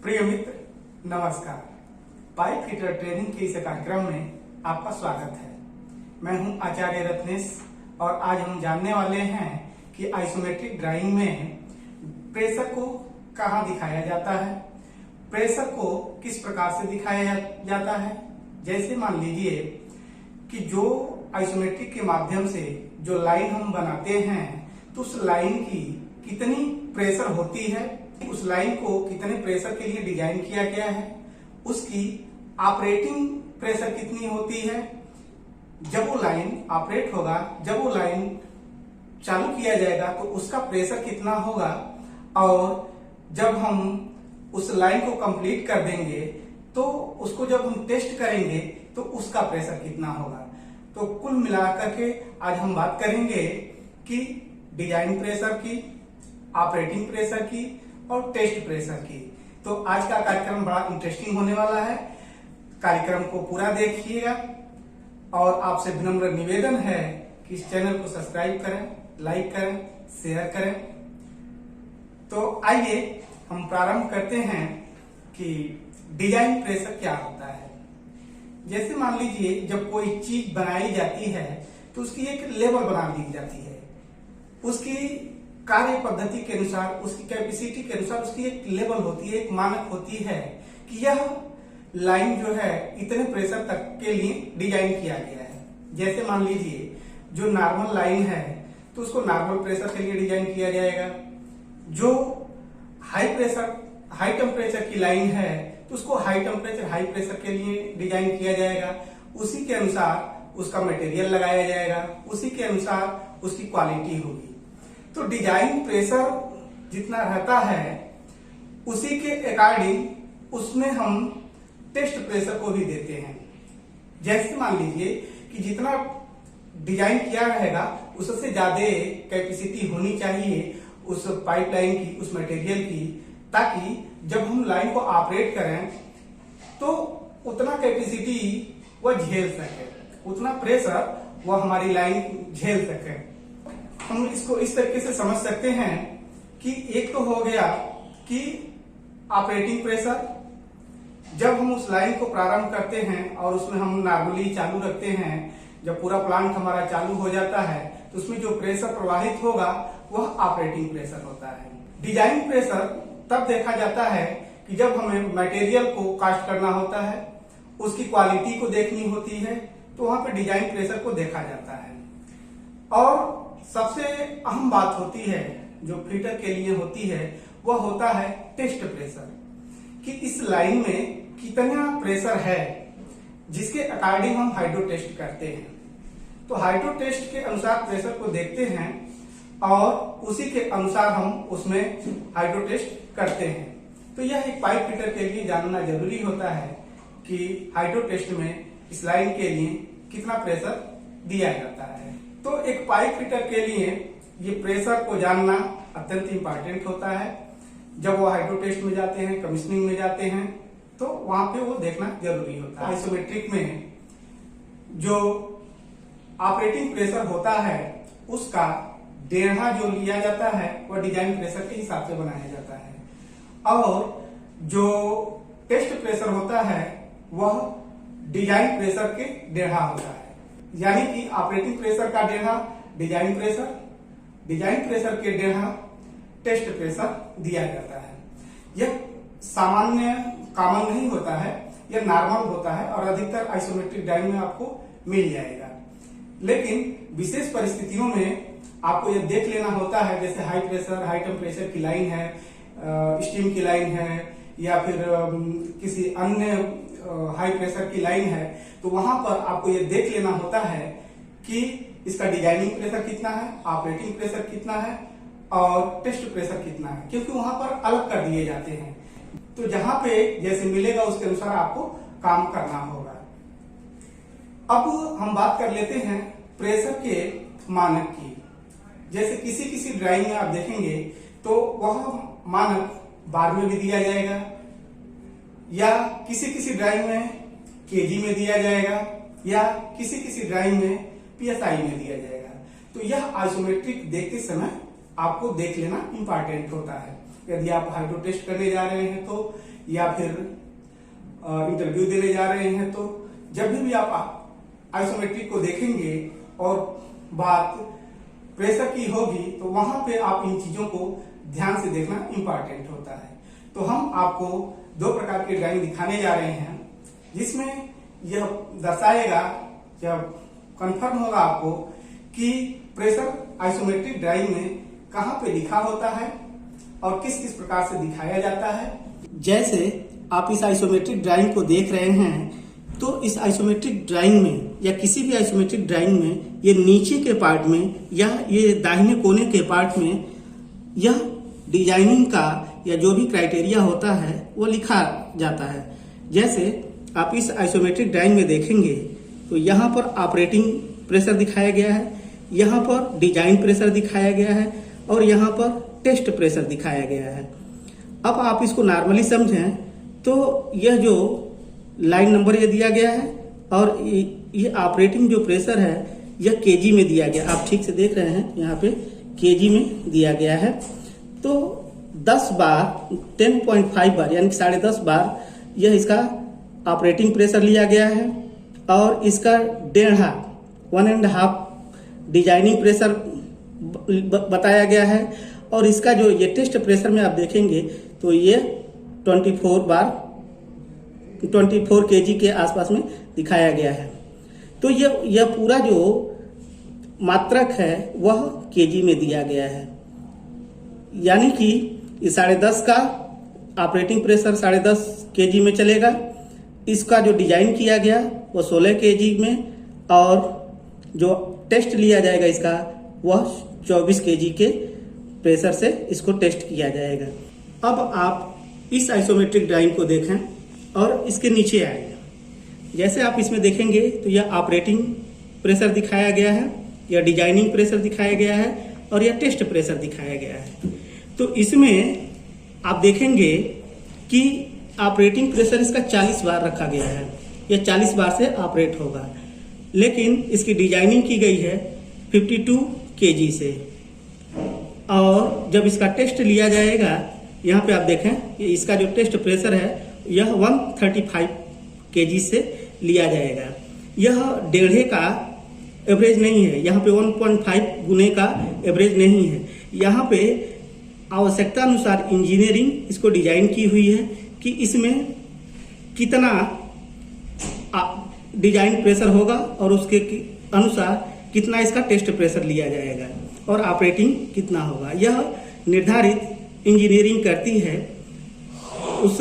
प्रिय मित्र, नमस्कार। Pipe fitter training के इस कार्यक्रम में आपका स्वागत है। मैं हूं आचार्य रत्नेश और आज हम जानने वाले हैं कि आइसोमेट्रिक ड्राइंग में प्रेशर को कहां दिखाया जाता है, प्रेशर को किस प्रकार से दिखाया जाता है। जैसे मान लीजिए कि जो आइसोमेट्रिक के माध्यम से जो लाइन हम बनाते हैं तो उस लाइन की कितनी प्रेशर होती है, उस लाइन को कितने प्रेशर के लिए डिजाइन किया गया है, उसकी ऑपरेटिंग प्रेशर कितनी होती है, जब वो लाइन ऑपरेट होगा, जब वो लाइन चालू किया जाएगा तो उसका प्रेशर कितना होगा, और जब हम उस लाइन को कंप्लीट कर देंगे तो उसको जब हम टेस्ट करेंगे तो उसका प्रेशर कितना होगा। तो कुल मिलाकर के आज हम बात करेंगे कि डिजाइन प्रेशर की, ऑपरेटिंग प्रेशर की और टेस्ट प्रेशर की। तो आज का कार्यक्रम बड़ा इंटरेस्टिंग होने वाला है। कार्यक्रम को पूरा देखिएगा और आपसे विनम्र निवेदन है कि इस चैनल को सब्सक्राइब करें, लाइक करें, शेयर करें। तो आइए हम प्रारंभ करते हैं कि डिजाइन प्रेशर क्या होता है। जैसे मान लीजिए जब कोई चीज बनाई जाती है तो उसकी एक लेवल बना दी जाती है, उसकी कार्य पद्धति के अनुसार, उसकी कैपेसिटी के अनुसार उसकी एक लेवल होती है, एक मानक होती है कि यह लाइन जो है इतने प्रेशर तक के लिए डिजाइन किया गया है। जैसे मान लीजिए जो नॉर्मल लाइन है तो उसको नॉर्मल प्रेशर के लिए डिजाइन किया जाएगा, जो हाई प्रेशर हाई टेम्परेचर की लाइन है तो उसको हाई टेम्परेचर हाई प्रेशर के लिए डिजाइन किया जाएगा। उसी के अनुसार उसका मटेरियल लगाया जाएगा, उसी के अनुसार उसकी क्वालिटी होगी। तो डिजाइन प्रेशर जितना रहता है उसी के अकॉर्डिंग उसमें हम टेस्ट प्रेशर को भी देते हैं। जैसे मान लीजिए कि जितना डिजाइन किया रहेगा उससे ज्यादा कैपेसिटी होनी चाहिए उस पाइपलाइन की, उस मटेरियल की, ताकि जब हम लाइन को ऑपरेट करें तो उतना कैपेसिटी वह झेल सके, उतना प्रेशर वह हमारी लाइन झेल सके। हम इसको इस तरीके से समझ सकते हैं कि एक तो हो गया कि ऑपरेटिंग प्रेशर, जब हम उस लाइन को प्रारंभ करते हैं और उसमें हम नॉर्मली चालू रखते हैं, जब पूरा प्लांट हमारा चालू हो जाता है तो उसमें जो प्रेशर प्रवाहित होगा वह ऑपरेटिंग प्रेशर होता है। डिजाइन प्रेशर तब देखा जाता है कि जब हमें मटेरियल को कास्ट करना होता है, उसकी क्वालिटी को देखनी होती है, तो वहां पे डिजाइन प्रेशर को देखा जाता है। और सबसे अहम बात होती है जो फिटर के लिए होती है वह होता है टेस्ट प्रेशर, कि इस लाइन में कितना प्रेशर है, जिसके अकॉर्डिंग हम हाइड्रो टेस्ट करते हैं। तो हाइड्रो टेस्ट के अनुसार प्रेशर को देखते हैं और उसी के अनुसार हम उसमें हाइड्रो टेस्ट करते हैं। तो यह एक पाइप फिटर के लिए जानना जरूरी होता है कि हाइड्रो टेस्ट में इस लाइन के लिए कितना प्रेशर दिया जाता है। तो एक पाइप फिटर के लिए ये प्रेशर को जानना अत्यंत इंपॉर्टेंट होता है। जब वो हाइड्रो टेस्ट में जाते हैं, कमीशनिंग में जाते हैं, तो वहां पे वो देखना जरूरी होता है। आइसोमेट्रिक में जो ऑपरेटिंग प्रेशर होता है उसका डेढ़ा जो लिया जाता है वह डिजाइन प्रेशर के हिसाब से बनाया जाता है, और जो टेस्ट प्रेशर होता है वह डिजाइन प्रेशर के डेढ़ा होता है। यानी कि ऑपरेटिंग प्रेशर का डेढ़ा डिजाइन प्रेशर के डेढ़ा टेस्ट प्रेशर दिया जाता है। यह सामान्य कॉमन नहीं होता है, यह नॉर्मल होता है और अधिकतर आइसोमेट्रिक ड्राइंग में आपको मिल जाएगा। लेकिन विशेष परिस्थितियों में आपको यह देख लेना होता है, जैसे हाई प्रेशर हाई टेम्परेचर की लाइन है, स्टीम की लाइन है, या फिर किसी अन्य हाई प्रेशर की लाइन है, तो वहां पर आपको ये देख लेना होता है कि इसका डिजाइनिंग प्रेशर कितना है, ऑपरेटिंग प्रेशर कितना है और टेस्ट प्रेशर कितना है, क्योंकि वहां पर अलग कर दिए जाते हैं। तो जहां पे जैसे मिलेगा उसके अनुसार आपको काम करना होगा। अब हम बात कर लेते हैं प्रेशर के मानक की। जैसे किसी किसी ड्राइंग में आप देखेंगे तो वह मानक बार में भी दिया जाएगा, या किसी किसी ड्राइंग में केजी में दिया जाएगा, या किसी किसी ड्राइंग में पीएसआई में दिया जाएगा। तो यह आइसोमेट्रिक देखते समय आपको देख लेना इंपॉर्टेंट होता है। यदि आप हाइड्रो टेस्ट करने जा रहे हैं तो या फिर इंटरव्यू देने जा रहे हैं, तो जब भी आप आइसोमेट्रिक को देखेंगे और बात प्रेशर की होगी तो वहां पे आप इन चीजों को ध्यान से देखना इंपॉर्टेंट होता है। तो हम आपको दो प्रकार की ड्राइंग दिखाने जा रहे हैं, जिसमें यह दर्शाएगा, जब कंफर्म होगा आपको कि प्रेशर आइसोमेट्रिक ड्राइंग में कहां पे लिखा होता है और किस किस प्रकार से दिखाया जाता है। जैसे आप इस आइसोमेट्रिक ड्राइंग को देख रहे हैं, तो इस आइसोमेट्रिक ड्राइंग में या किसी भी आइसोमेट्रिक ड्राइंग में ये नीचे के पार्ट में या ये दाहिने कोने के पार्ट में यह डिजाइनिंग का या जो भी क्राइटेरिया होता है वो लिखा जाता है। जैसे आप इस आइसोमेट्रिक ड्राइंग में देखेंगे तो यहाँ पर ऑपरेटिंग प्रेशर दिखाया गया है, यहाँ पर डिजाइन प्रेशर दिखाया गया है और यहाँ पर टेस्ट प्रेशर दिखाया गया है। अब आप इसको नॉर्मली समझें तो यह जो लाइन नंबर ये दिया गया है और ये ऑपरेटिंग जो प्रेशर है यह केजी में दिया गया, आप ठीक से देख रहे हैं यहाँ पे केजी में दिया गया है। तो 10 बार 10.5 बार यानी 10.5 बार यह इसका ऑपरेटिंग प्रेशर लिया गया है और इसका 1.5 डिजाइनिंग प्रेशर बताया गया है और इसका जो ये टेस्ट प्रेशर में आप देखेंगे तो ये 24 केजी के आसपास में दिखाया गया है। तो यह पूरा जो मात्रक है वह केजी में दिया गया है, यानी कि ये 10.5 का ऑपरेटिंग प्रेशर 10.5 केजी में चलेगा। इसका जो डिजाइन किया गया वो 16 केजी में और जो टेस्ट लिया जाएगा इसका वह 24 केजी के प्रेशर से इसको टेस्ट किया जाएगा। अब आप इस आइसोमेट्रिक ड्राइंग को देखें और इसके नीचे आएगा। जैसे आप इसमें देखेंगे तो यह ऑपरेटिंग प्रेशर दिखाया गया है, यह डिजाइनिंग प्रेशर दिखाया गया है और यह टेस्ट प्रेशर दिखाया गया है। तो इसमें आप देखेंगे कि ऑपरेटिंग प्रेशर इसका 40 बार रखा गया है, यह 40 बार से ऑपरेट होगा, लेकिन इसकी डिजाइनिंग की गई है 52 केजी से। और जब इसका टेस्ट लिया जाएगा, यहाँ पे आप देखें कि इसका जो टेस्ट प्रेशर है यह 135 केजी से लिया जाएगा। यह 1.5 का एवरेज नहीं है, यहाँ पे 1.5 गुने का एवरेज नहीं है। यहाँ पे आवश्यकता अनुसार इंजीनियरिंग इसको डिजाइन की हुई है कि इसमें कितना डिजाइन प्रेशर होगा और उसके अनुसार कितना इसका टेस्ट प्रेशर लिया जाएगा और ऑपरेटिंग कितना होगा। यह निर्धारित इंजीनियरिंग करती है उस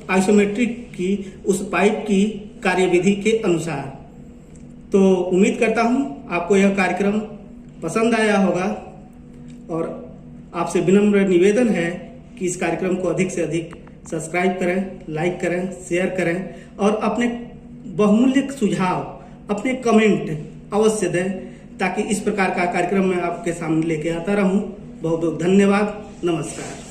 आइसोमेट्रिक की, उस पाइप की कार्यविधि के अनुसार। तो उम्मीद करता हूं आपको यह कार्यक्रम पसंद आया होगा और आपसे विनम्र निवेदन है कि इस कार्यक्रम को अधिक से अधिक सब्सक्राइब करें, लाइक करें, शेयर करें और अपने बहुमूल्य सुझाव, अपने कमेंट अवश्य दें, ताकि इस प्रकार का कार्यक्रम मैं आपके सामने लेके आता रहूं। बहुत बहुत धन्यवाद। नमस्कार।